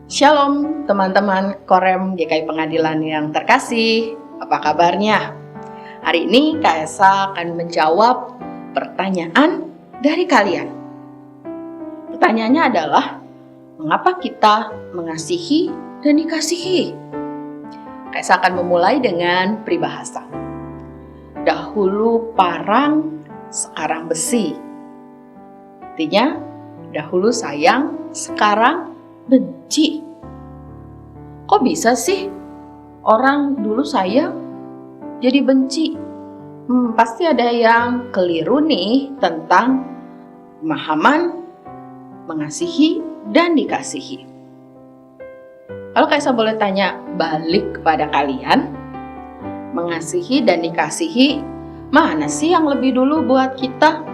Shalom teman-teman Korem GKI Pengadilan yang terkasih, apa kabarnya? Hari ini Kak Esa akan menjawab pertanyaan dari kalian. Pertanyaannya adalah, mengapa kita mengasihi dan dikasihi? Kak Esa akan memulai dengan peribahasa. Dahulu parang, sekarang besi. Artinya, dahulu sayang, sekarang benci. Kok bisa sih orang dulu sayang jadi benci? Pasti ada yang keliru nih tentang pemahaman mengasihi dan dikasihi. Kalau Kak Esa boleh tanya balik kepada kalian, mengasihi dan dikasihi, mana sih yang lebih dulu buat kita?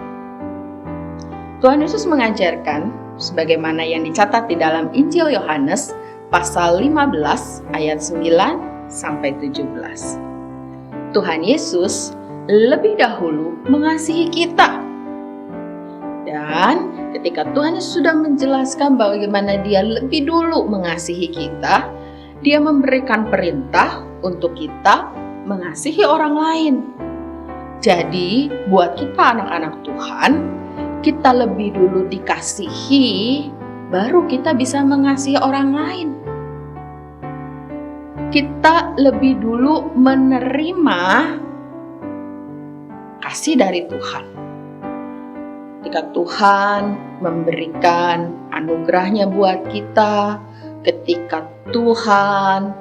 Tuhan Yesus mengajarkan sebagaimana yang dicatat di dalam Injil Yohanes pasal 15 ayat 9 sampai 17. Tuhan Yesus lebih dahulu mengasihi kita. Dan ketika Tuhan Yesus sudah menjelaskan bagaimana Dia lebih dulu mengasihi kita, Dia memberikan perintah untuk kita mengasihi orang lain. Jadi, buat kita anak-anak Tuhan, kita lebih dulu dikasihi, baru kita bisa mengasihi orang lain. Kita lebih dulu menerima kasih dari Tuhan. Ketika Tuhan memberikan anugerahnya buat kita, ketika Tuhan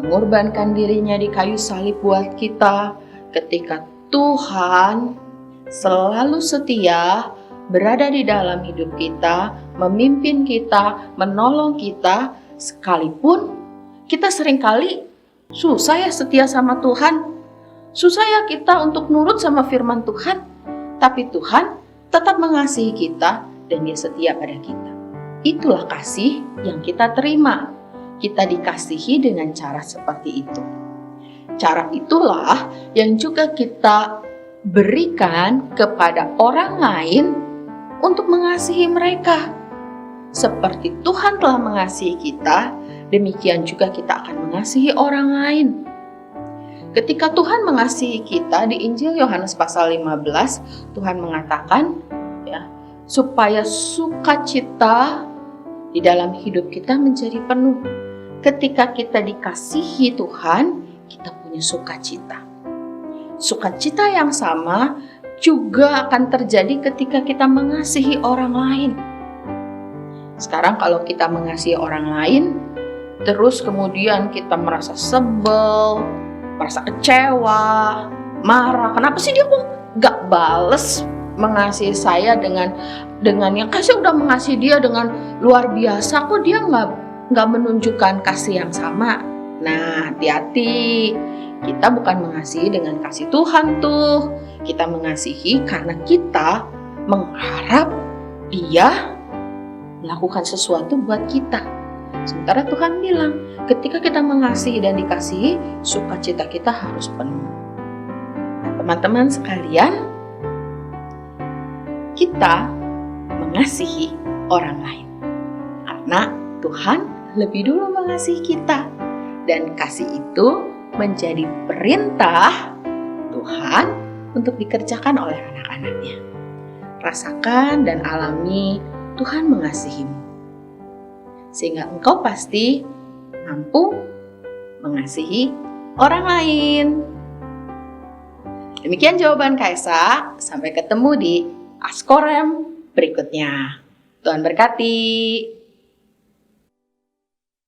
mengorbankan dirinya di kayu salib buat kita, ketika Tuhan selalu setia berada di dalam hidup kita, memimpin kita, menolong kita, sekalipun kita seringkali susah ya setia sama Tuhan, susah ya kita untuk nurut sama firman Tuhan, tapi Tuhan tetap mengasihi kita dan Dia setia pada kita. Itulah kasih yang kita terima. Kita dikasihi dengan cara seperti itu. Cara itulah yang juga kita berikan kepada orang lain untuk mengasihi mereka. Seperti Tuhan telah mengasihi kita, demikian juga kita akan mengasihi orang lain. Ketika Tuhan mengasihi kita di Injil Yohanes pasal 15, Tuhan mengatakan ya, supaya sukacita di dalam hidup kita menjadi penuh. Ketika kita dikasihi Tuhan, kita punya sukacita. Sukacita yang sama juga akan terjadi ketika kita mengasihi orang lain. Sekarang kalau kita mengasihi orang lain, terus kemudian kita merasa sebel, merasa kecewa, marah. Kenapa sih dia kok gak bales mengasihi saya dengan yang kasih udah mengasihi dia dengan luar biasa, kok dia gak menunjukkan kasih yang sama? Nah, hati-hati. Kita bukan mengasihi dengan kasih Tuhan tuh. Kita mengasihi karena kita mengharap Dia melakukan sesuatu buat kita. Sementara Tuhan bilang, ketika kita mengasihi dan dikasihi, sukacita kita harus penuh. Nah, teman-teman sekalian, kita mengasihi orang lain karena Tuhan lebih dulu mengasihi kita. Dan kasih itu menjadi perintah Tuhan untuk dikerjakan oleh anak-anaknya. Rasakan dan alami Tuhan mengasihimu, sehingga engkau pasti mampu mengasihi orang lain. Demikian jawaban Kak Esa. Sampai ketemu di Askorem berikutnya. Tuhan berkati.